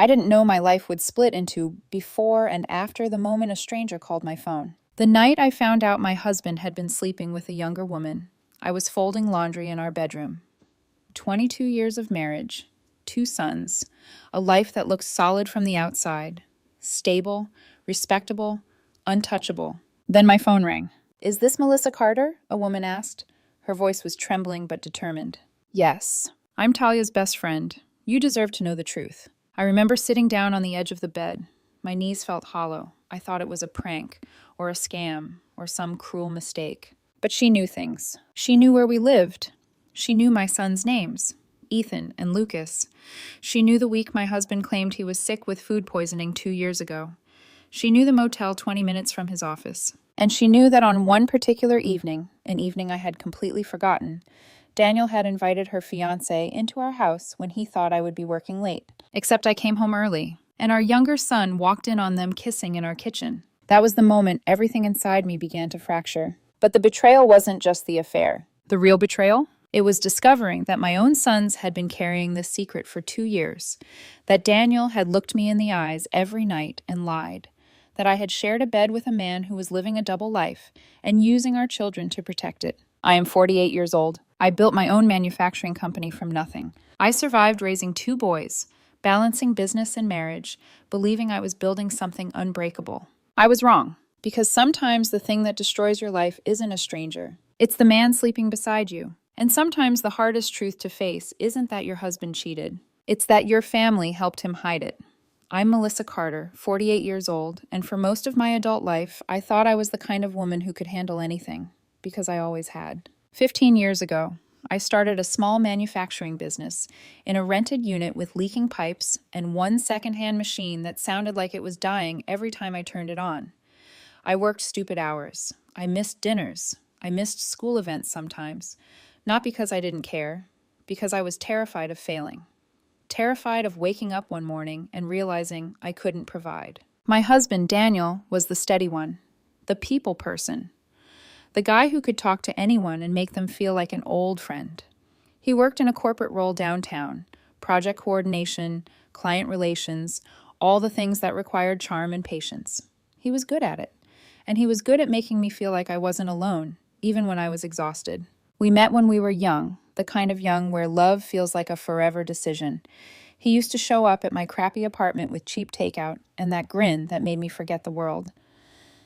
I didn't know my life would split into before and after the moment a stranger called my phone. The night I found out my husband had been sleeping with a younger woman, I was folding laundry in our bedroom. 22 years of marriage, 2 sons, a life that looks solid from the outside, stable, respectable, untouchable. Then my phone rang. "Is this Melissa Carter?" a woman asked. Her voice was trembling but determined. "Yes. I'm Talia's best friend. You deserve to know the truth." I remember sitting down on the edge of the bed. My knees felt hollow. I thought it was a prank, or a scam, or some cruel mistake. But she knew things. She knew where we lived. She knew my sons' names, Ethan and Lucas. She knew the week my husband claimed he was sick with food poisoning 2 years ago. She knew the motel 20 minutes from his office. And she knew that on one particular evening, an evening I had completely forgotten, Daniel had invited her fiancé into our house when he thought I would be working late. Except I came home early, and our younger son walked in on them kissing in our kitchen. That was the moment everything inside me began to fracture. But the betrayal wasn't just the affair. The real betrayal? It was discovering that my own sons had been carrying this secret for 2 years, that Daniel had looked me in the eyes every night and lied, that I had shared a bed with a man who was living a double life and using our children to protect it. I am 48 years old. I built my own manufacturing company from nothing. I survived raising 2 boys, balancing business and marriage, believing I was building something unbreakable. I was wrong, because sometimes the thing that destroys your life isn't a stranger. It's the man sleeping beside you. And sometimes the hardest truth to face isn't that your husband cheated. It's that your family helped him hide it. I'm Melissa Carter, 48 years old, and for most of my adult life, I thought I was the kind of woman who could handle anything, because I always had. 15 years ago, I started a small manufacturing business in a rented unit with leaking pipes and one secondhand machine that sounded like it was dying every time I turned it on. I worked stupid hours. I missed dinners. I missed school events sometimes. Not because I didn't care, because I was terrified of failing. Terrified of waking up one morning and realizing I couldn't provide. My husband, Daniel, was the steady one, the people person, the guy who could talk to anyone and make them feel like an old friend. He worked in a corporate role downtown, project coordination, client relations, all the things that required charm and patience. He was good at it, and he was good at making me feel like I wasn't alone, even when I was exhausted. We met when we were young, the kind of young where love feels like a forever decision. He used to show up at my crappy apartment with cheap takeout and that grin that made me forget the world.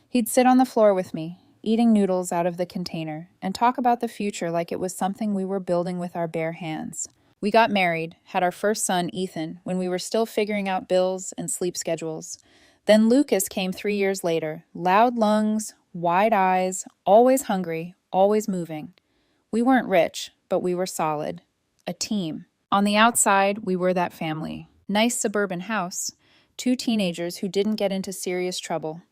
He'd sit on the floor with me, eating noodles out of the container, and talk about the future like it was something we were building with our bare hands. We got married, had our first son, Ethan, when we were still figuring out bills and sleep schedules. Then Lucas came 3 years later, loud lungs, wide eyes, always hungry, always moving. We weren't rich, but we were solid. A team. On the outside, we were that family. Nice suburban house. 2 teenagers who didn't get into serious trouble.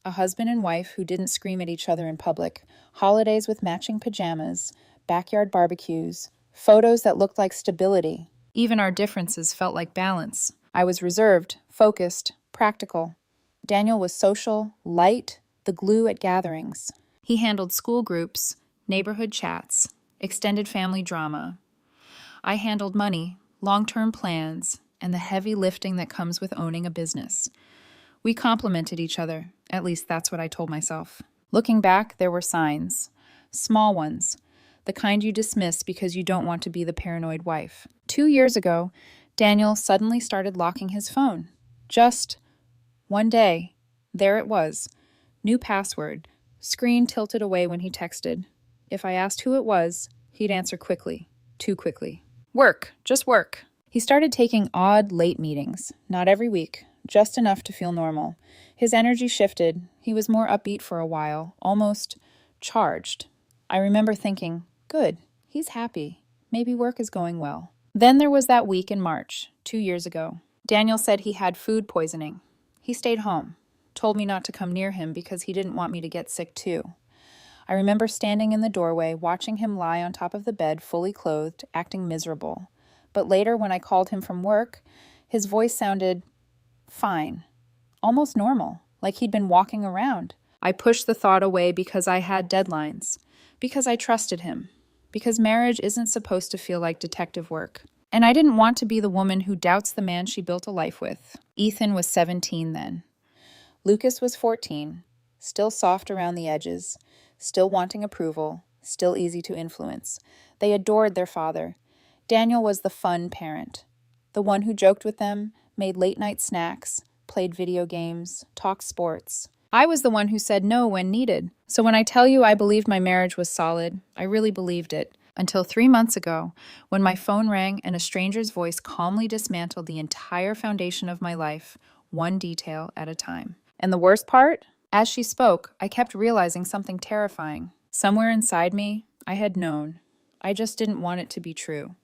A husband and wife who didn't scream at each other in public. Holidays with matching pajamas. Backyard barbecues. Photos that looked like stability. Even our differences felt like balance. I was reserved, focused, practical. Daniel was social, light, the glue at gatherings. He handled school groups, neighborhood chats, extended family drama. I handled money, long-term plans, and the heavy lifting that comes with owning a business. We complemented each other, at least that's what I told myself. Looking back, there were signs. Small ones, the kind you dismiss because you don't want to be the paranoid wife. 2 years ago, Daniel suddenly started locking his phone. Just one day, there it was. New password, screen tilted away when he texted. If I asked who it was, he'd answer quickly, too quickly. Work, just work. He started taking odd late meetings, not every week, just enough to feel normal. His energy shifted. He was more upbeat for a while, almost charged. I remember thinking, good, he's happy. Maybe work is going well. Then there was that week in March, 2 years ago. Daniel said he had food poisoning. He stayed home, told me not to come near him because he didn't want me to get sick too. I remember standing in the doorway, watching him lie on top of the bed, fully clothed, acting miserable. But later, when I called him from work, his voice sounded fine, almost normal, like he'd been walking around. I pushed the thought away because I had deadlines, because I trusted him, because marriage isn't supposed to feel like detective work. And I didn't want to be the woman who doubts the man she built a life with. Ethan was 17 then. Lucas was 14, still soft around the edges, still wanting approval, still easy to influence. They adored their father. Daniel was the fun parent, the one who joked with them, made late-night snacks, played video games, talked sports. I was the one who said no when needed. So when I tell you I believed my marriage was solid, I really believed it. Until 3 months ago, when my phone rang and a stranger's voice calmly dismantled the entire foundation of my life, one detail at a time. And the worst part? As she spoke, I kept realizing something terrifying. Somewhere inside me, I had known. I just didn't want it to be true.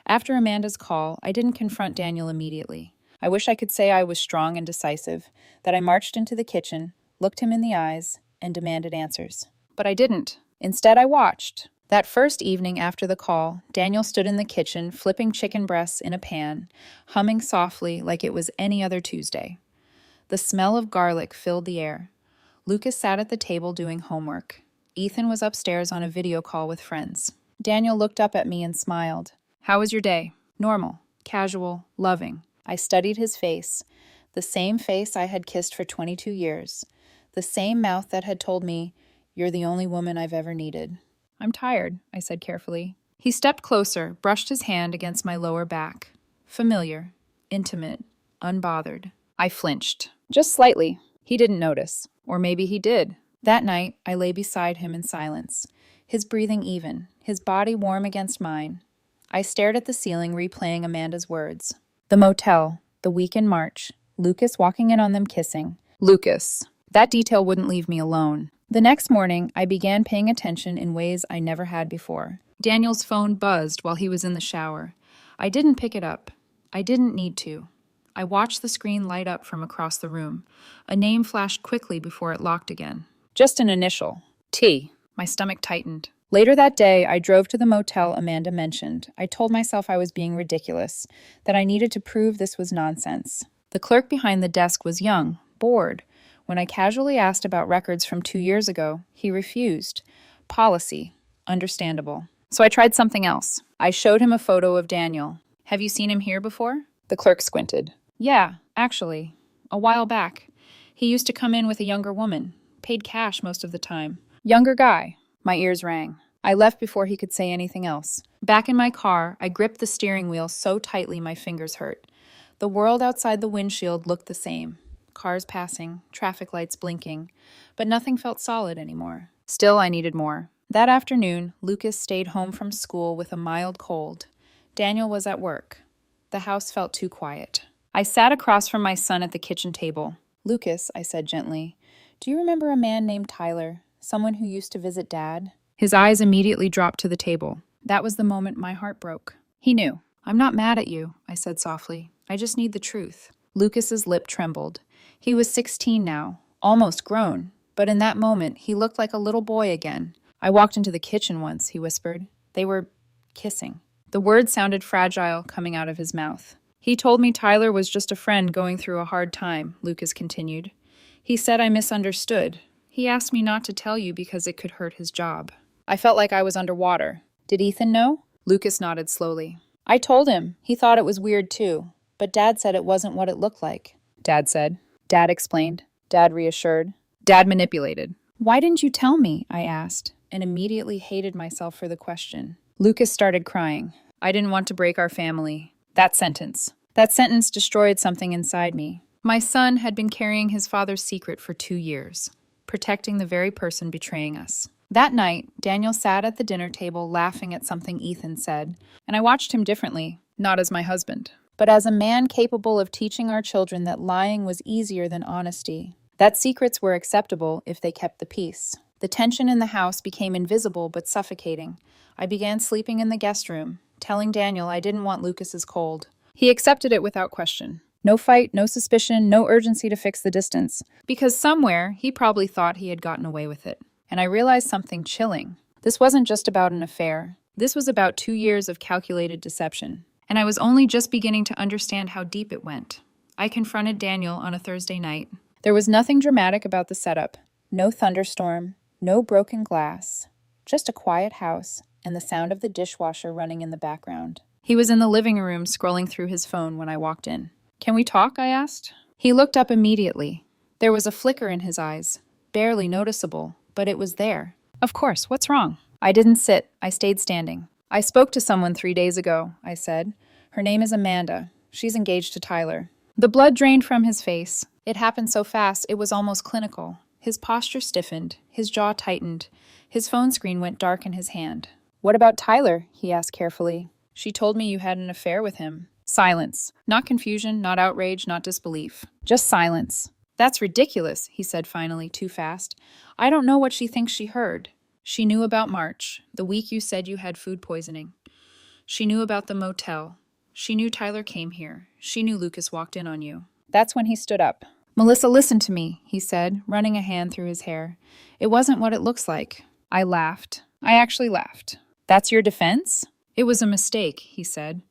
After Amanda's call, I didn't confront Daniel immediately. I wish I could say I was strong and decisive, that I marched into the kitchen, looked him in the eyes, and demanded answers. But I didn't. Instead, I watched. That first evening after the call, Daniel stood in the kitchen, flipping chicken breasts in a pan, humming softly like it was any other Tuesday. The smell of garlic filled the air. Lucas sat at the table doing homework. Ethan was upstairs on a video call with friends. Daniel looked up at me and smiled. "How was your day?" "Normal, casual, loving." I studied his face, the same face I had kissed for 22 years, the same mouth that had told me, "You're the only woman I've ever needed." "I'm tired," I said carefully. He stepped closer, brushed his hand against my lower back. Familiar, intimate, unbothered. I flinched. Just slightly. He didn't notice. Or maybe he did. That night, I lay beside him in silence, his breathing even, his body warm against mine. I stared at the ceiling, replaying Amanda's words. The motel, the week in March, Lucas walking in on them kissing. Lucas. That detail wouldn't leave me alone. The next morning, I began paying attention in ways I never had before. Daniel's phone buzzed while he was in the shower. I didn't pick it up. I didn't need to. I watched the screen light up from across the room. A name flashed quickly before it locked again. Just an initial. T. My stomach tightened. Later that day, I drove to the motel Amanda mentioned. I told myself I was being ridiculous, that I needed to prove this was nonsense. The clerk behind the desk was young, bored. When I casually asked about records from 2 years ago, he refused. Policy. Understandable. So I tried something else. I showed him a photo of Daniel. "Have you seen him here before?" The clerk squinted. "Yeah, actually. A while back. He used to come in with a younger woman. Paid cash most of the time. Younger guy." My ears rang. I left before he could say anything else. Back in my car, I gripped the steering wheel so tightly my fingers hurt. The world outside the windshield looked the same. Cars passing, traffic lights blinking, but nothing felt solid anymore. Still, I needed more. That afternoon, Lucas stayed home from school with a mild cold. Daniel was at work. The house felt too quiet. I sat across from my son at the kitchen table. "Lucas," I said gently, "do you remember a man named Tyler, someone who used to visit Dad?" His eyes immediately dropped to the table. That was the moment my heart broke. He knew. "I'm not mad at you," I said softly. "I just need the truth." Lucas's lip trembled. He was 16 now, almost grown, but in that moment, he looked like a little boy again. "I walked into the kitchen once," he whispered. "They were kissing." The words sounded fragile coming out of his mouth. "He told me Tyler was just a friend going through a hard time," Lucas continued. "He said I misunderstood. He asked me not to tell you because it could hurt his job." I felt like I was underwater. "Did Ethan know?" Lucas nodded slowly. "I told him. He thought it was weird too. But Dad said it wasn't what it looked like." Dad said. Dad explained. Dad reassured. Dad manipulated. "Why didn't you tell me?" I asked, and immediately hated myself for the question. Lucas started crying. "I didn't want to break our family." That sentence destroyed something inside me. My son had been carrying his father's secret for 2 years, protecting the very person betraying us. That night, Daniel sat at the dinner table laughing at something Ethan said, and I watched him differently, not as my husband, but as a man capable of teaching our children that lying was easier than honesty, that secrets were acceptable if they kept the peace. The tension in the house became invisible but suffocating. I began sleeping in the guest room, telling Daniel I didn't want Lucas's cold. He accepted it without question. No fight, no suspicion, no urgency to fix the distance. Because somewhere, he probably thought he had gotten away with it. And I realized something chilling. This wasn't just about an affair. This was about 2 years of calculated deception. And I was only just beginning to understand how deep it went. I confronted Daniel on a Thursday night. There was nothing dramatic about the setup. No thunderstorm, no broken glass. Just a quiet house and the sound of the dishwasher running in the background. He was in the living room scrolling through his phone when I walked in. "Can we talk?" I asked. He looked up immediately. There was a flicker in his eyes, barely noticeable, but it was there. "Of course, what's wrong?" I didn't sit. I stayed standing. "I spoke to someone 3 days ago," I said. "Her name is Amanda. She's engaged to Tyler." The blood drained from his face. It happened so fast, it was almost clinical. His posture stiffened. His jaw tightened. His phone screen went dark in his hand. "What about Tyler?" he asked carefully. "She told me you had an affair with him." Silence. Not confusion, not outrage, not disbelief. Just silence. "That's ridiculous," he said finally, too fast. "I don't know what she thinks she heard. She knew about March, the week you said you had food poisoning. She knew about the motel. She knew Tyler came here. She knew Lucas walked in on you." That's when he stood up. "Melissa, listen to me," he said, running a hand through his hair. "It wasn't what it looks like." I laughed. I actually laughed. "That's your defense?" "It was a mistake," he said.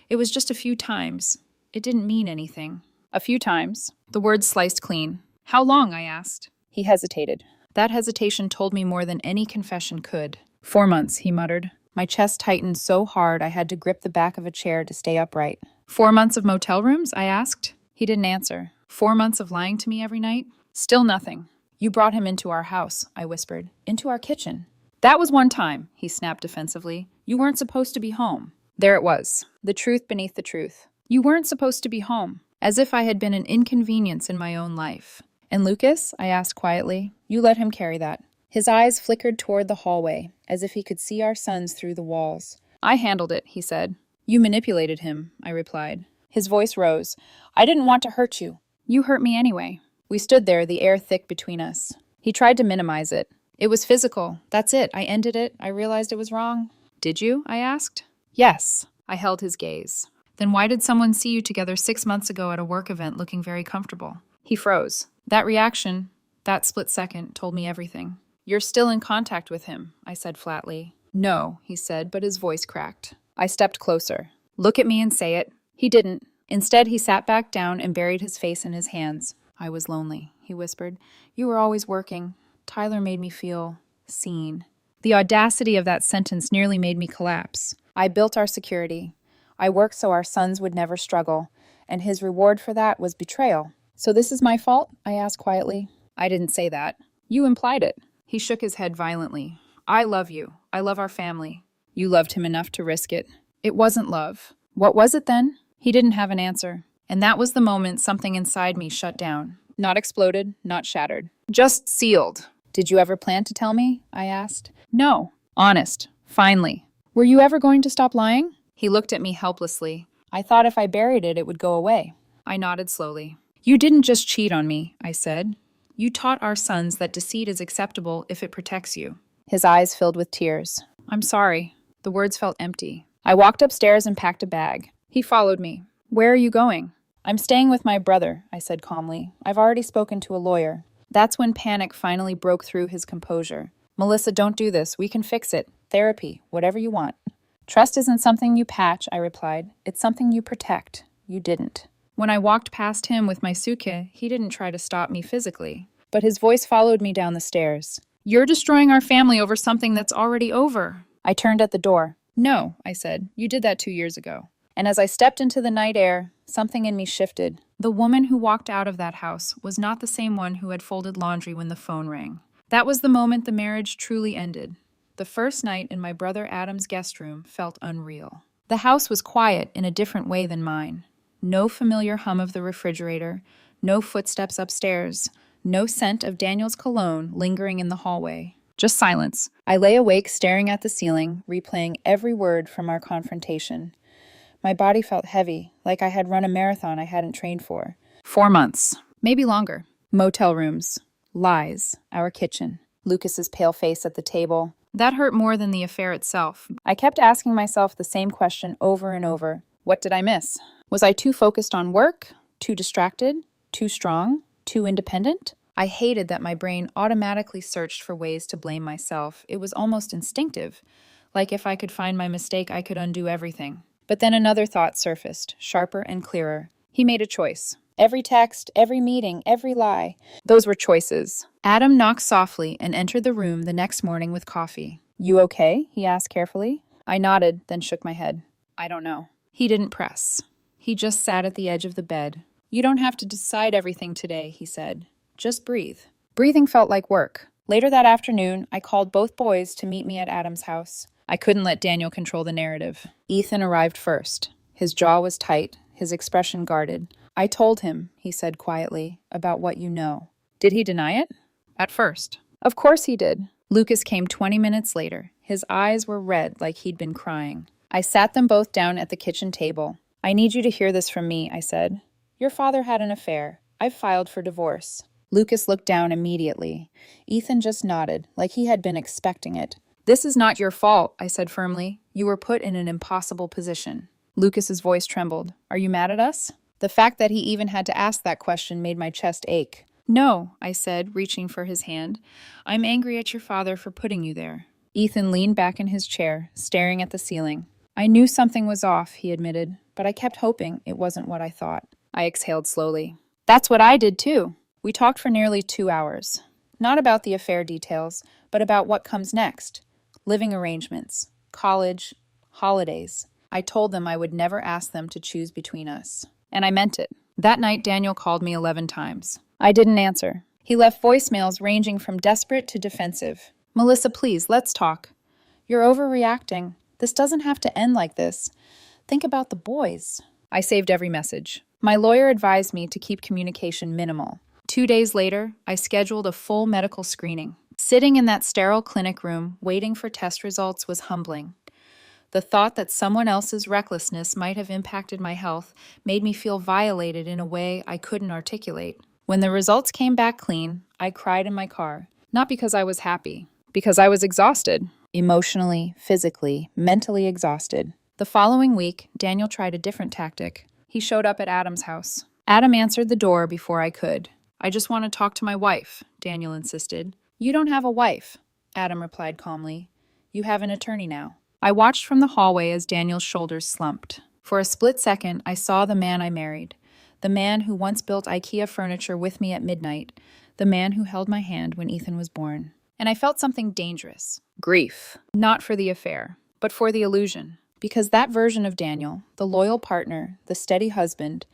"It was just a few times. It didn't mean anything." "A few times." The words sliced clean. "How long?" I asked. He hesitated. That hesitation told me more than any confession could. 4 months, he muttered. My chest tightened so hard I had to grip the back of a chair to stay upright. 4 months of motel rooms? I asked. He didn't answer. 4 months of lying to me every night? Still nothing. "You brought him into our house," I whispered. "Into our kitchen." "That was one time," he snapped defensively. "You weren't supposed to be home." There it was, the truth beneath the truth. You weren't supposed to be home, as if I had been an inconvenience in my own life. "And Lucas?" I asked quietly. "You let him carry that." His eyes flickered toward the hallway, as if he could see our sons through the walls. "I handled it," he said. "You manipulated him," I replied. His voice rose. "I didn't want to hurt you." "You hurt me anyway." We stood there, the air thick between us. He tried to minimize it. "It was physical. That's it. I ended it. I realized it was wrong." "Did you?" I asked. "Yes." I held his gaze. "Then why did someone see you together 6 months ago at a work event looking very comfortable?" He froze. That reaction, that split second, told me everything. "You're still in contact with him," I said flatly. "No," he said, but his voice cracked. I stepped closer. "Look at me and say it." He didn't. Instead, he sat back down and buried his face in his hands. "I was lonely," he whispered. "You were always working. Tyler made me feel seen." The audacity of that sentence nearly made me collapse. I built our security. I worked so our sons would never struggle, and his reward for that was betrayal. "So this is my fault?" I asked quietly. "I didn't say that." "You implied it." He shook his head violently. "I love you. I love our family." "You loved him enough to risk it." "It wasn't love." "What was it then?" He didn't have an answer. And that was the moment something inside me shut down. Not exploded, not shattered. Just sealed. "Did you ever plan to tell me?" I asked. "No." Honest. Finally. "Were you ever going to stop lying?" He looked at me helplessly. "I thought if I buried it, it would go away." I nodded slowly. "You didn't just cheat on me," I said. "You taught our sons that deceit is acceptable if it protects you." His eyes filled with tears. "I'm sorry." The words felt empty. I walked upstairs and packed a bag. He followed me. "Where are you going?" "I'm staying with my brother," I said calmly. "I've already spoken to a lawyer." That's when panic finally broke through his composure. "Melissa, don't do this. We can fix it. Therapy, whatever you want." "Trust isn't something you patch," I replied. "It's something you protect." You didn't. When I walked past him with my suitcase, he didn't try to stop me physically. But his voice followed me down the stairs. "You're destroying our family over something that's already over." I turned at the door. "No," I said. "You did that 2 years ago." And as I stepped into the night air, something in me shifted. The woman who walked out of that house was not the same one who had folded laundry when the phone rang. That was the moment the marriage truly ended. The first night in my brother Adam's guest room felt unreal. The house was quiet in a different way than mine. No familiar hum of the refrigerator, no footsteps upstairs, no scent of Daniel's cologne lingering in the hallway. Just silence. I lay awake staring at the ceiling, replaying every word from our confrontation. My body felt heavy, like I had run a marathon I hadn't trained for. 4 months. Maybe longer. Motel rooms. Lies. Our kitchen. Lucas's pale face at the table. That hurt more than the affair itself. I kept asking myself the same question over and over. What did I miss? Was I too focused on work? Too distracted? Too strong? Too independent? I hated that my brain automatically searched for ways to blame myself. It was almost instinctive. Like if I could find my mistake, I could undo everything. But then another thought surfaced, sharper and clearer. He made a choice. Every text, every meeting, every lie. Those were choices. Adam knocked softly and entered the room the next morning with coffee. "You okay?" he asked carefully. I nodded, then shook my head. I don't know. He didn't press. He just sat at the edge of the bed. You don't have to decide everything today, he said. Just breathe. Breathing felt like work. Later that afternoon, I called both boys to meet me at Adam's house. I couldn't let Daniel control the narrative. Ethan arrived first. His jaw was tight, his expression guarded. I told him, he said quietly, about what you know. Did he deny it? At first. Of course he did. Lucas came 20 minutes later. His eyes were red like he'd been crying. I sat them both down at the kitchen table. I need you to hear this from me, I said. Your father had an affair. I've filed for divorce. Lucas looked down immediately. Ethan just nodded, like he had been expecting it. This is not your fault, I said firmly. You were put in an impossible position. Lucas's voice trembled. Are you mad at us? The fact that he even had to ask that question made my chest ache. No, I said, reaching for his hand. I'm angry at your father for putting you there. Ethan leaned back in his chair, staring at the ceiling. I knew something was off, he admitted, but I kept hoping it wasn't what I thought. I exhaled slowly. That's what I did too. We talked for nearly 2 hours. Not about the affair details, but about what comes next. Living arrangements, college, holidays. I told them I would never ask them to choose between us. And I meant it. That night, Daniel called me 11 times. I didn't answer. He left voicemails ranging from desperate to defensive. Melissa, please, let's talk. You're overreacting. This doesn't have to end like this. Think about the boys. I saved every message. My lawyer advised me to keep communication minimal. 2 days later, I scheduled a full medical screening. Sitting in that sterile clinic room, waiting for test results was humbling. The thought that someone else's recklessness might have impacted my health made me feel violated in a way I couldn't articulate. When the results came back clean, I cried in my car. Not because I was happy, because I was exhausted. Emotionally, physically, mentally exhausted. The following week, Daniel tried a different tactic. He showed up at Adam's house. Adam answered the door before I could. I just want to talk to my wife, Daniel insisted. You don't have a wife, Adam replied calmly. You have an attorney now. I watched from the hallway as Daniel's shoulders slumped. For a split second, I saw the man I married. The man who once built IKEA furniture with me at midnight. The man who held my hand when Ethan was born. And I felt something dangerous. Grief. Not for the affair, but for the illusion. Because that version of Daniel, the loyal partner, the steady husband,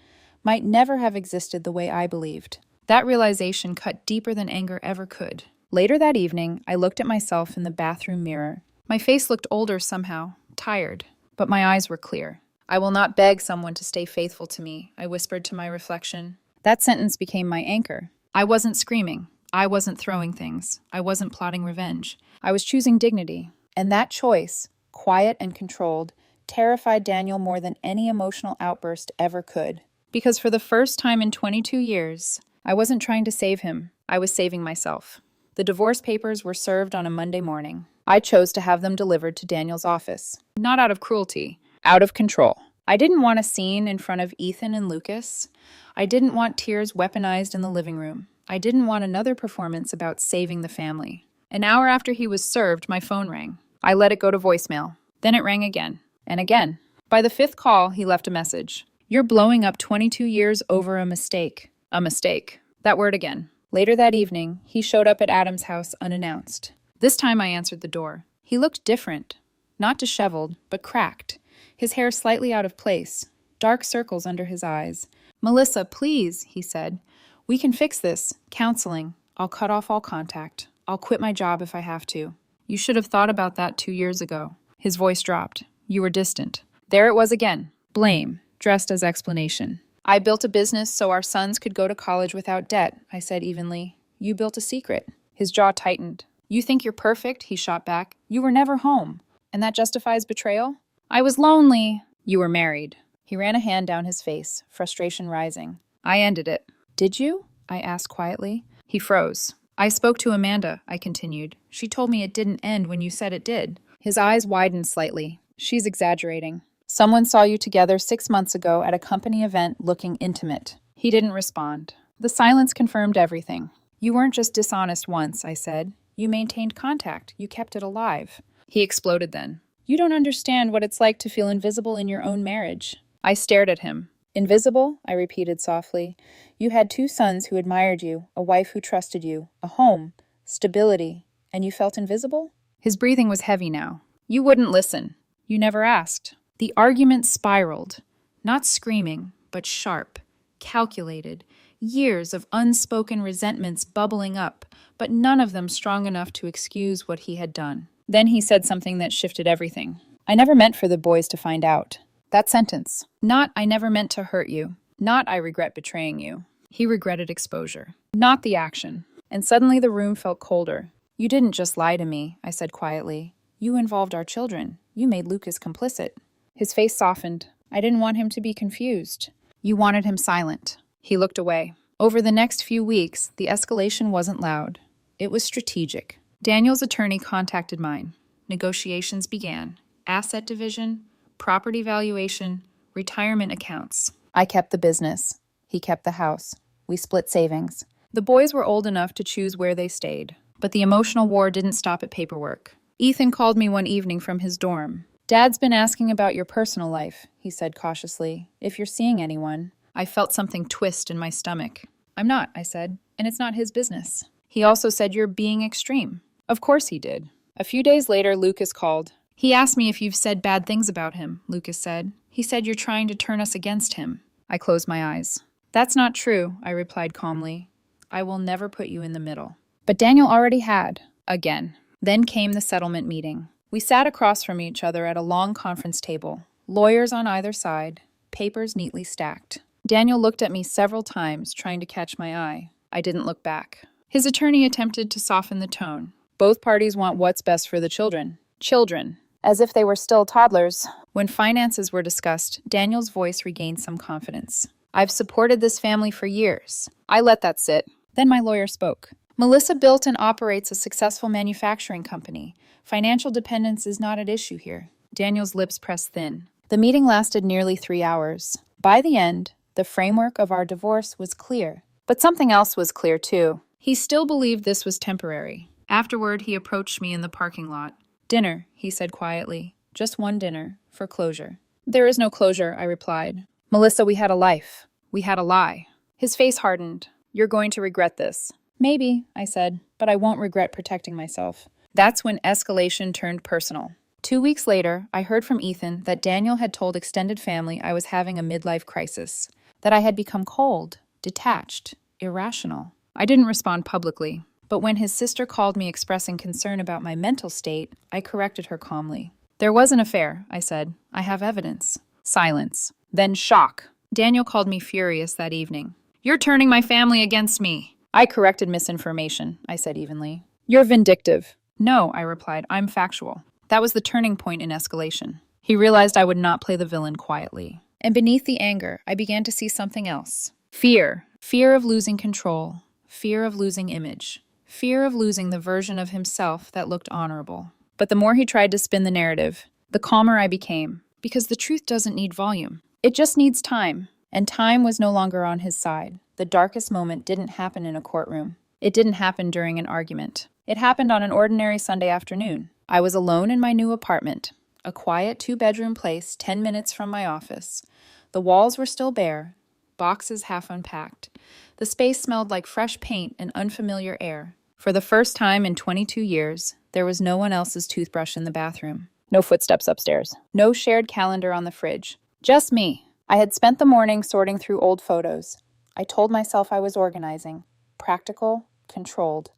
might never have existed the way I believed. That realization cut deeper than anger ever could. Later that evening, I looked at myself in the bathroom mirror. My face looked older somehow, tired, but my eyes were clear. I will not beg someone to stay faithful to me, I whispered to my reflection. That sentence became my anchor. I wasn't screaming. I wasn't throwing things. I wasn't plotting revenge. I was choosing dignity. And that choice, quiet and controlled, terrified Daniel more than any emotional outburst ever could. Because for the first time in 22 years, I wasn't trying to save him. I was saving myself. The divorce papers were served on a Monday morning. I chose to have them delivered to Daniel's office. Not out of cruelty, out of control. I didn't want a scene in front of Ethan and Lucas. I didn't want tears weaponized in the living room. I didn't want another performance about saving the family. An hour after he was served, my phone rang. I let it go to voicemail. Then it rang again, and again. By the 5th call, he left a message. You're blowing up 22 years over a mistake. A mistake. That word again. Later that evening, he showed up at Adam's house unannounced. This time I answered the door. He looked different. Not disheveled, but cracked. His hair slightly out of place. Dark circles under his eyes. Melissa, please, he said. We can fix this. Counseling. I'll cut off all contact. I'll quit my job if I have to. You should have thought about that 2 years ago. His voice dropped. You were distant. There it was again. Blame, dressed as explanation. I built a business so our sons could go to college without debt, I said evenly. You built a secret. His jaw tightened. You think you're perfect, he shot back. You were never home. And that justifies betrayal? I was lonely. You were married. He ran a hand down his face, frustration rising. I ended it. Did you? I asked quietly. He froze. I spoke to Amanda, I continued. She told me it didn't end when you said it did. His eyes widened slightly. She's exaggerating. Someone saw you together 6 months ago at a company event looking intimate. He didn't respond. The silence confirmed everything. You weren't just dishonest once, I said. You maintained contact. You kept it alive. He exploded then. You don't understand what it's like to feel invisible in your own marriage. I stared at him. Invisible? I repeated softly. You had 2 sons who admired you, a wife who trusted you, a home, stability, and you felt invisible? His breathing was heavy now. You wouldn't listen. You never asked. The argument spiraled, not screaming, but sharp, calculated, years of unspoken resentments bubbling up, but none of them strong enough to excuse what he had done. Then he said something that shifted everything. I never meant for the boys to find out. That sentence. Not, I never meant to hurt you. Not, I regret betraying you. He regretted exposure. Not the action. And suddenly the room felt colder. You didn't just lie to me, I said quietly. You involved our children. You made Lucas complicit. His face softened. I didn't want him to be confused. You wanted him silent. He looked away. Over the next few weeks, the escalation wasn't loud. It was strategic. Daniel's attorney contacted mine. Negotiations began. Asset division, property valuation, retirement accounts. I kept the business. He kept the house. We split savings. The boys were old enough to choose where they stayed. But the emotional war didn't stop at paperwork. Ethan called me one evening from his dorm. Dad's been asking about your personal life, he said cautiously. If you're seeing anyone. I felt something twist in my stomach. I'm not, I said, and it's not his business. He also said you're being extreme. Of course he did. A few days later, Lucas called. He asked me if you've said bad things about him, Lucas said. He said you're trying to turn us against him. I closed my eyes. That's not true, I replied calmly. I will never put you in the middle. But Daniel already had. Again. Then came the settlement meeting. We sat across from each other at a long conference table. Lawyers on either side, papers neatly stacked. Daniel looked at me several times, trying to catch my eye. I didn't look back. His attorney attempted to soften the tone. Both parties want what's best for the children. Children. As if they were still toddlers. When finances were discussed, Daniel's voice regained some confidence. I've supported this family for years. I let that sit. Then my lawyer spoke. Melissa built and operates a successful manufacturing company. Financial dependence is not at issue here. Daniel's lips pressed thin. The meeting lasted nearly 3 hours. By the end, the framework of our divorce was clear. But something else was clear, too. He still believed this was temporary. Afterward, he approached me in the parking lot. Dinner, he said quietly. Just one dinner, for closure. There is no closure, I replied. Melissa, we had a life. We had a lie. His face hardened. You're going to regret this. Maybe, I said, but I won't regret protecting myself. That's when escalation turned personal. 2 weeks later, I heard from Ethan that Daniel had told extended family I was having a midlife crisis, that I had become cold, detached, irrational. I didn't respond publicly, but when his sister called me expressing concern about my mental state, I corrected her calmly. There was an affair, I said. I have evidence. Silence. Then shock. Daniel called me furious that evening. You're turning my family against me. I corrected misinformation, I said evenly. You're vindictive. No, I replied, I'm factual. That was the turning point in escalation. He realized I would not play the villain quietly. And beneath the anger, I began to see something else. Fear. Fear of losing control. Fear of losing image. Fear of losing the version of himself that looked honorable. But the more he tried to spin the narrative, the calmer I became. Because the truth doesn't need volume. It just needs time. And time was no longer on his side. The darkest moment didn't happen in a courtroom. It didn't happen during an argument. It happened on an ordinary Sunday afternoon. I was alone in my new apartment, a quiet 2-bedroom place 10 minutes from my office. The walls were still bare, boxes half unpacked. The space smelled like fresh paint and unfamiliar air. For the first time in 22 years, there was no one else's toothbrush in the bathroom. No footsteps upstairs. No shared calendar on the fridge. Just me. I had spent the morning sorting through old photos. I told myself I was organizing, practical, controlled.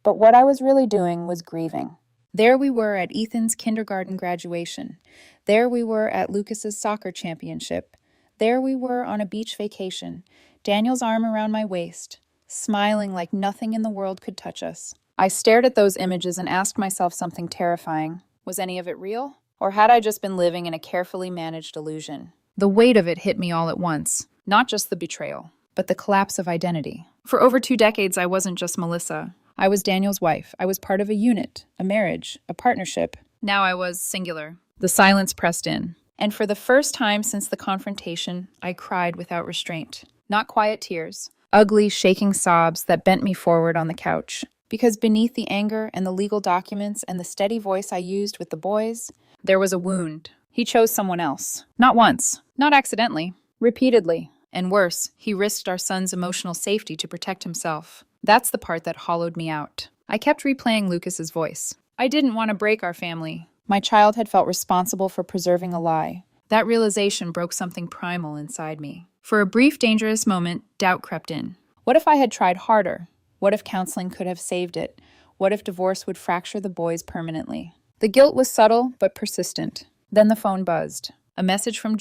But what I was really doing was grieving. There we were at Ethan's kindergarten graduation. There we were at Lucas's soccer championship. There we were on a beach vacation, Daniel's arm around my waist, smiling like nothing in the world could touch us. I stared at those images and asked myself something terrifying. Was any of it real? Or had I just been living in a carefully managed illusion? The weight of it hit me all at once. Not just the betrayal, but the collapse of identity. For over 2 decades, I wasn't just Melissa. I was Daniel's wife. I was part of a unit, a marriage, a partnership. Now I was singular. The silence pressed in. And for the first time since the confrontation, I cried without restraint. Not quiet tears. Ugly, shaking sobs that bent me forward on the couch. Because beneath the anger and the legal documents and the steady voice I used with the boys, there was a wound. He chose someone else. Not once. Not accidentally. Repeatedly. And worse, he risked our son's emotional safety to protect himself. That's the part that hollowed me out. I kept replaying Lucas's voice. I didn't want to break our family. My child had felt responsible for preserving a lie. That realization broke something primal inside me. For a brief, dangerous moment, doubt crept in. What if I had tried harder? What if counseling could have saved it? What if divorce would fracture the boys permanently? The guilt was subtle but persistent. Then the phone buzzed. A message from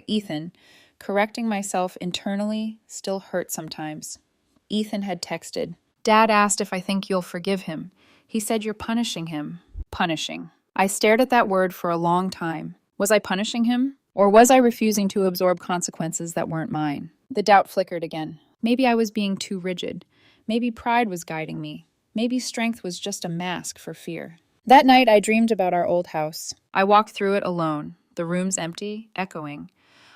Ethan, correcting myself internally still hurt sometimes. Ethan had texted. Dad asked if I think you'll forgive him. He said you're punishing him. Punishing. I stared at that word for a long time. Was I punishing him? Or was I refusing to absorb consequences that weren't mine? The doubt flickered again. Maybe I was being too rigid. Maybe pride was guiding me. Maybe strength was just a mask for fear. That night, I dreamed about our old house. I walked through it alone, the rooms empty, echoing.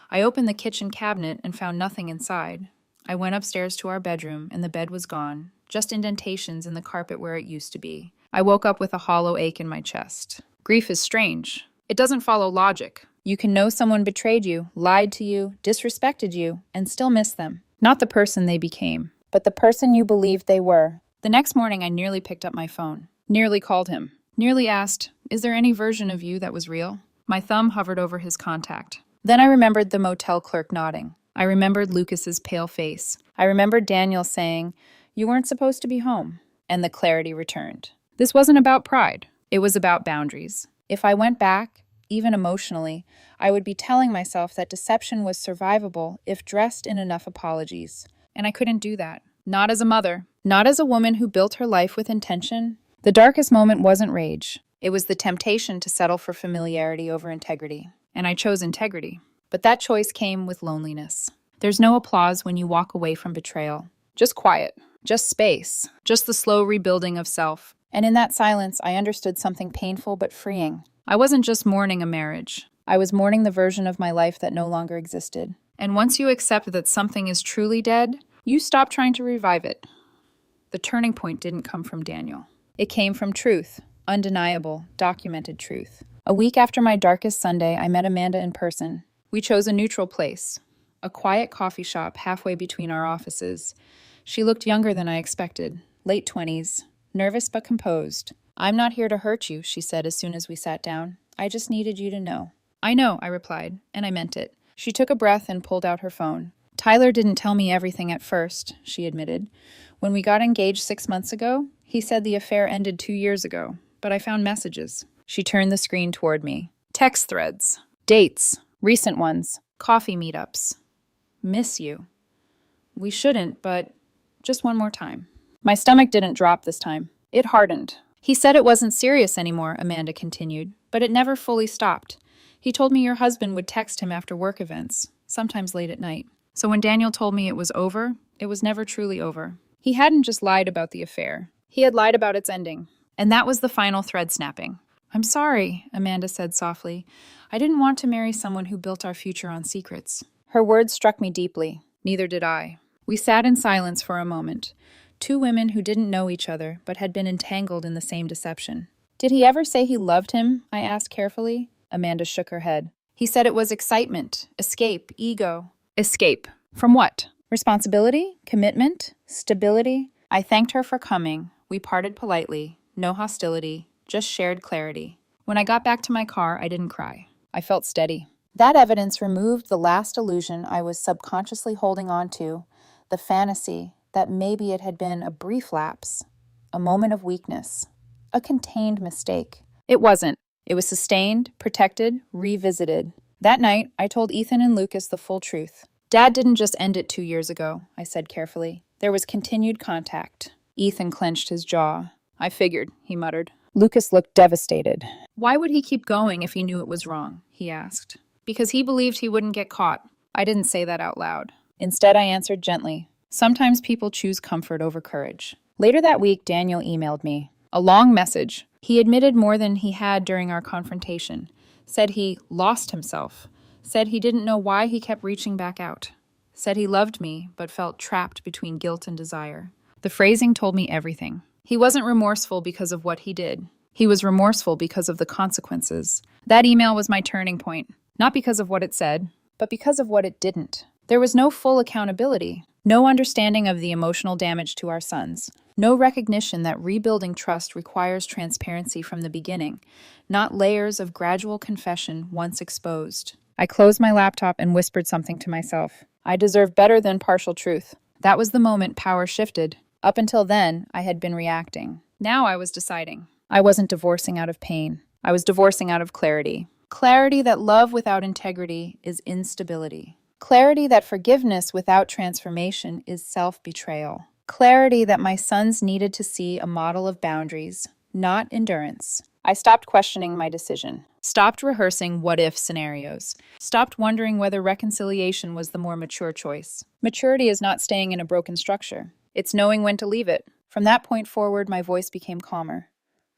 I opened the kitchen cabinet and found nothing inside. I went upstairs to our bedroom, and the bed was gone, just indentations in the carpet where it used to be. I woke up with a hollow ache in my chest. Grief is strange. It doesn't follow logic. You can know someone betrayed you, lied to you, disrespected you, and still miss them. Not the person they became, but the person you believed they were. The next morning, I nearly picked up my phone, nearly called him, nearly asked, is there any version of you that was real? My thumb hovered over his contact. Then I remembered the motel clerk nodding. I remembered Lucas's pale face. I remembered Daniel saying, you weren't supposed to be home. And the clarity returned. This wasn't about pride. It was about boundaries. If I went back, even emotionally, I would be telling myself that deception was survivable if dressed in enough apologies. And I couldn't do that. Not as a mother. Not as a woman who built her life with intention. The darkest moment wasn't rage. It was the temptation to settle for familiarity over integrity. And I chose integrity. But that choice came with loneliness. There's no applause when you walk away from betrayal. Just quiet. Just space. Just the slow rebuilding of self. And in that silence, I understood something painful but freeing. I wasn't just mourning a marriage. I was mourning the version of my life that no longer existed. And once you accept that something is truly dead, you stop trying to revive it. The turning point didn't come from Daniel. It came from truth. Undeniable, documented truth. A week after my darkest Sunday, I met Amanda in person. We chose a neutral place, a quiet coffee shop halfway between our offices. She looked younger than I expected, late 20s, nervous but composed. I'm not here to hurt you, she said as soon as we sat down. I just needed you to know. I know, I replied, and I meant it. She took a breath and pulled out her phone. Tyler didn't tell me everything at first, she admitted. When we got engaged 6 months ago, he said the affair ended 2 years ago, but I found messages. She turned the screen toward me. Text threads, dates, recent ones, coffee meetups. Miss you. We shouldn't, but just one more time. My stomach didn't drop this time. It hardened. He said it wasn't serious anymore, Amanda continued, but it never fully stopped. He told me your husband would text him after work events, sometimes late at night. So when Daniel told me it was over, it was never truly over. He hadn't just lied about the affair. He had lied about its ending. And that was the final thread snapping. I'm sorry, Amanda said softly. I didn't want to marry someone who built our future on secrets. Her words struck me deeply. Neither did I. We sat in silence for a moment. Two women who didn't know each other, but had been entangled in the same deception. Did he ever say he loved him? I asked carefully. Amanda shook her head. He said it was excitement, escape, ego. Escape. From what? Responsibility? Commitment? Stability? I thanked her for coming. We parted politely. No hostility. Just shared clarity. When I got back to my car, I didn't cry. I felt steady. That evidence removed the last illusion I was subconsciously holding on to, the fantasy that maybe it had been a brief lapse, a moment of weakness, a contained mistake. It wasn't. It was sustained, protected, revisited. That night, I told Ethan and Lucas the full truth. Dad didn't just end it 2 years ago, I said carefully. There was continued contact. Ethan clenched his jaw. I figured, he muttered. Lucas looked devastated. Why would he keep going if he knew it was wrong? He asked. Because he believed he wouldn't get caught. I didn't say that out loud. Instead, I answered gently. Sometimes people choose comfort over courage. Later that week, Daniel emailed me. A long message. He admitted more than he had during our confrontation. Said he lost himself. Said he didn't know why he kept reaching back out. Said he loved me, but felt trapped between guilt and desire. The phrasing told me everything. He wasn't remorseful because of what he did. He was remorseful because of the consequences. That email was my turning point. Not because of what it said, but because of what it didn't. There was no full accountability. No understanding of the emotional damage to our sons. No recognition that rebuilding trust requires transparency from the beginning, not layers of gradual confession once exposed. I closed my laptop and whispered something to myself. I deserve better than partial truth. That was the moment power shifted. Up until then, I had been reacting. Now I was deciding. I wasn't divorcing out of pain. I was divorcing out of clarity. Clarity that love without integrity is instability. Clarity that forgiveness without transformation is self-betrayal. Clarity that my sons needed to see a model of boundaries, not endurance. I stopped questioning my decision, stopped rehearsing what-if scenarios, stopped wondering whether reconciliation was the more mature choice. Maturity is not staying in a broken structure. It's knowing when to leave it. From that point forward, my voice became calmer.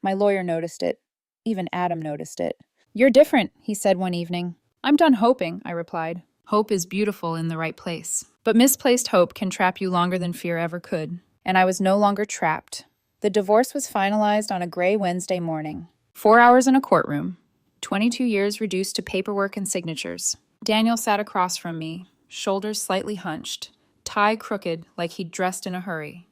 My lawyer noticed it. Even Adam noticed it. "You're different," he said one evening. "I'm done hoping," I replied. Hope is beautiful in the right place. But misplaced hope can trap you longer than fear ever could. And I was no longer trapped. The divorce was finalized on a gray Wednesday morning. 4 hours in a courtroom. 22 years reduced to paperwork and signatures. Daniel sat across from me, shoulders slightly hunched, tie crooked like he'd dressed in a hurry.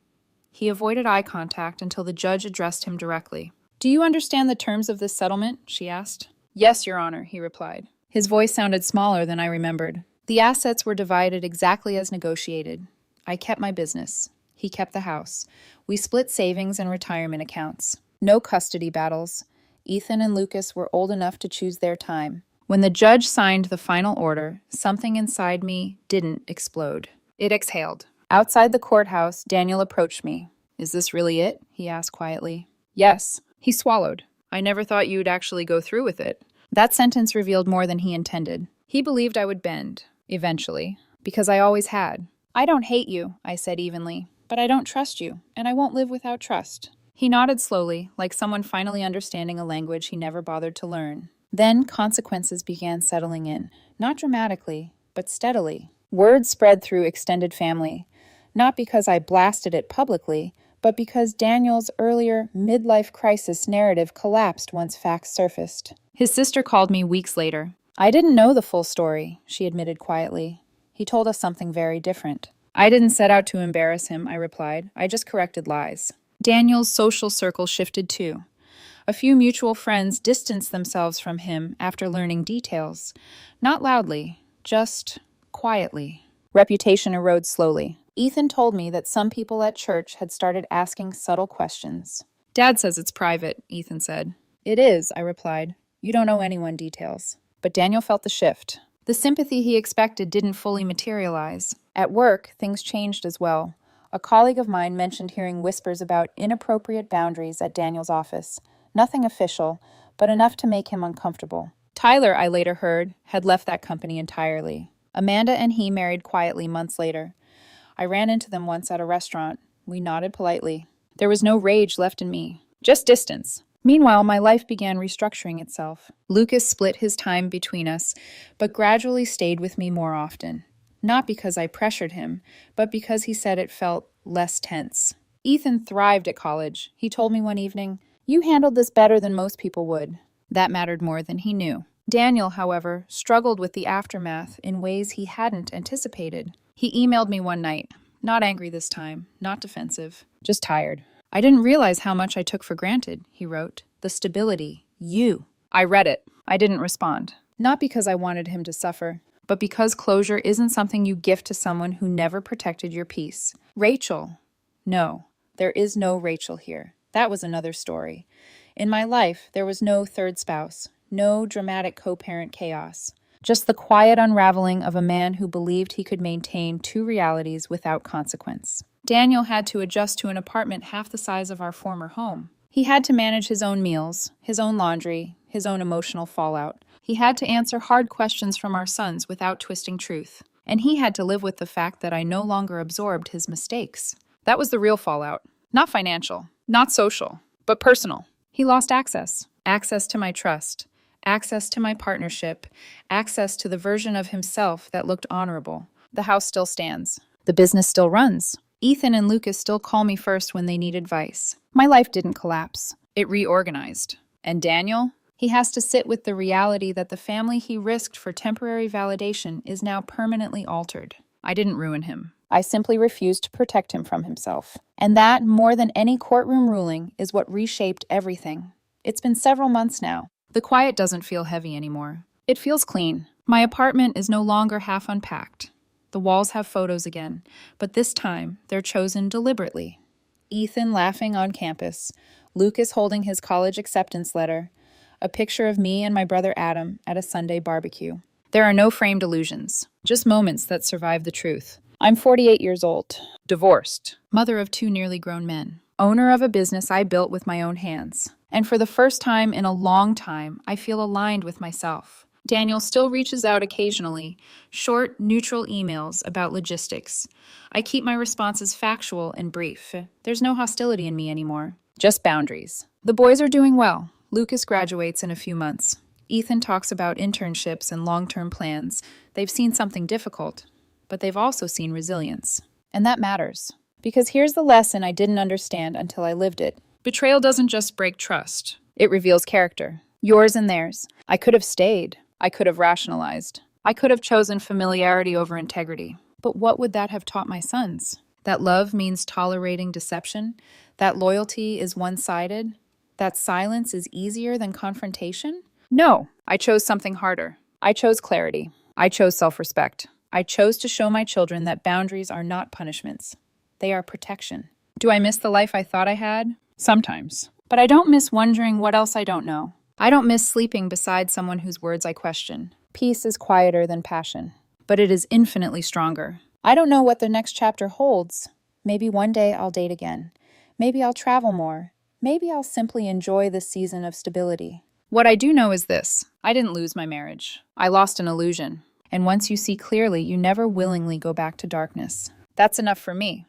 He avoided eye contact until the judge addressed him directly. "Do you understand the terms of this settlement?" she asked. "Yes, Your Honor," he replied. His voice sounded smaller than I remembered. The assets were divided exactly as negotiated. I kept my business. He kept the house. We split savings and retirement accounts. No custody battles. Ethan and Lucas were old enough to choose their time. When the judge signed the final order, something inside me didn't explode. It exhaled. Outside the courthouse, Daniel approached me. "Is this really it?" he asked quietly. "Yes." He swallowed. "I never thought you'd actually go through with it." That sentence revealed more than he intended. He believed I would bend, eventually, because I always had. "I don't hate you," I said evenly, "but I don't trust you, and I won't live without trust." He nodded slowly, like someone finally understanding a language he never bothered to learn. Then consequences began settling in, not dramatically, but steadily. Word spread through extended family, not because I blasted it publicly, but because Daniel's earlier midlife crisis narrative collapsed once facts surfaced. His sister called me weeks later. "I didn't know the full story," she admitted quietly. "He told us something very different." "I didn't set out to embarrass him," I replied. "I just corrected lies." Daniel's social circle shifted too. A few mutual friends distanced themselves from him after learning details. Not loudly, just quietly. Reputation erodes slowly. Ethan told me that some people at church had started asking subtle questions. "Dad says it's private," Ethan said. "It is," I replied. "You don't owe anyone details." But Daniel felt the shift. The sympathy he expected didn't fully materialize. At work, things changed as well. A colleague of mine mentioned hearing whispers about inappropriate boundaries at Daniel's office. Nothing official, but enough to make him uncomfortable. Tyler, I later heard, had left that company entirely. Amanda and he married quietly months later. I ran into them once at a restaurant. We nodded politely. There was no rage left in me, just distance. Meanwhile, my life began restructuring itself. Lucas split his time between us, but gradually stayed with me more often. Not because I pressured him, but because he said it felt less tense. Ethan thrived at college. He told me one evening, "You handled this better than most people would." That mattered more than he knew. Daniel, however, struggled with the aftermath in ways he hadn't anticipated. He emailed me one night, not angry this time, not defensive, just tired. "I didn't realize how much I took for granted," he wrote. "The stability. You." I read it. I didn't respond. Not because I wanted him to suffer, but because closure isn't something you gift to someone who never protected your peace. Rachel. No, there is no Rachel here. That was another story. In my life, there was no third spouse, no dramatic co-parent chaos. Just the quiet unraveling of a man who believed he could maintain two realities without consequence. Daniel had to adjust to an apartment half the size of our former home. He had to manage his own meals, his own laundry, his own emotional fallout. He had to answer hard questions from our sons without twisting truth. And he had to live with the fact that I no longer absorbed his mistakes. That was the real fallout. Not financial, not social, but personal. He lost access. Access to my trust. Access to my partnership. Access to the version of himself that looked honorable. The house still stands. The business still runs. Ethan and Lucas still call me first when they need advice. My life didn't collapse. It reorganized. And Daniel? He has to sit with the reality that the family he risked for temporary validation is now permanently altered. I didn't ruin him. I simply refused to protect him from himself. And that, more than any courtroom ruling, is what reshaped everything. It's been several months now. The quiet doesn't feel heavy anymore. It feels clean. My apartment is no longer half unpacked. The walls have photos again, but this time they're chosen deliberately. Ethan laughing on campus, Lucas holding his college acceptance letter, a picture of me and my brother Adam at a Sunday barbecue. There are no framed illusions, just moments that survive the truth. I'm 48 years old, divorced, mother of 2 nearly grown men, owner of a business I built with my own hands. And for the first time in a long time, I feel aligned with myself. Daniel still reaches out occasionally, short, neutral emails about logistics. I keep my responses factual and brief. There's no hostility in me anymore, just boundaries. The boys are doing well. Lucas graduates in a few months. Ethan talks about internships and long-term plans. They've seen something difficult, but they've also seen resilience. And that matters. Because here's the lesson I didn't understand until I lived it. Betrayal doesn't just break trust. It reveals character. Yours and theirs. I could have stayed. I could have rationalized. I could have chosen familiarity over integrity. But what would that have taught my sons? That love means tolerating deception? That loyalty is one-sided? That silence is easier than confrontation? No, I chose something harder. I chose clarity. I chose self-respect. I chose to show my children that boundaries are not punishments. They are protection. Do I miss the life I thought I had? Sometimes. But I don't miss wondering what else I don't know. I don't miss sleeping beside someone whose words I question. Peace is quieter than passion, but it is infinitely stronger. I don't know what the next chapter holds. Maybe one day I'll date again. Maybe I'll travel more. Maybe I'll simply enjoy this season of stability. What I do know is this: I didn't lose my marriage. I lost an illusion. And once you see clearly, you never willingly go back to darkness. That's enough for me.